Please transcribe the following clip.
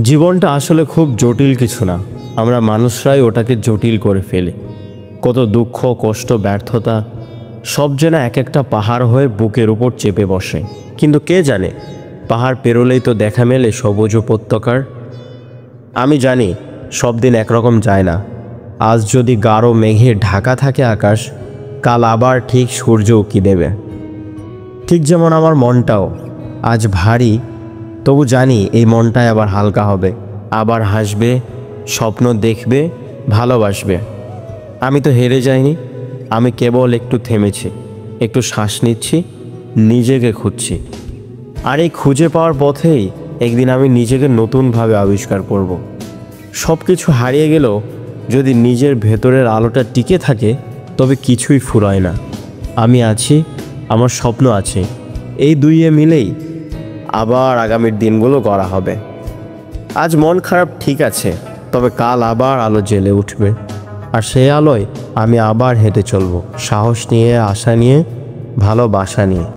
জীবনটা আসলে খুব জটিল কিছু না, আমরা মানুষরাই ওটাকে জটিল করে ফেলি। কত দুঃখ, কষ্ট, ব্যর্থতা সব যেন এক একটা পাহাড় হয়ে বুকের উপর চেপে বসে। কিন্তু কে জানে, পাহাড় পেরোলেই তো দেখা মেলে সবুজ উপত্যকার। আমি জানি সব দিন একরকম যায় না। আজ যদি গাঢ় মেঘে ঢাকা থাকে আকাশ, কাল আবার ঠিক সূর্য উঁকি দেবে। ঠিক যেমন আমার মনটাও আজ ভারী, তবু জানি এই মনটাই আবার হালকা হবে, আবার হাসবে, স্বপ্ন দেখবে, ভালোবাসবে। আমি তো হেরে যাইনি, আমি কেবল একটু থেমেছি, একটু শ্বাস নিচ্ছি, নিজেকে খুঁজছি। আর এই খুঁজে পাওয়ার পথেই একদিন আমি নিজেকে নতুনভাবে আবিষ্কার করব। সব কিছু হারিয়ে গেলেও যদি নিজের ভেতরের আলোটা টিকে থাকে, তবে কিছুই ফুরায় না। আমি আছি, আমার স্বপ্ন আছে, এই দুইয়ে মিলেই আবার আগামীর দিনগুলো গড়া হবে। আজ মন খারাপ ঠিক আছে, তবে কাল আবার আলো জ্বেলে উঠবে, আর সেই আলোয় আমি আবার হেঁটে চলব, সাহস নিয়ে, আশা নিয়ে, ভালোবাসা নিয়ে।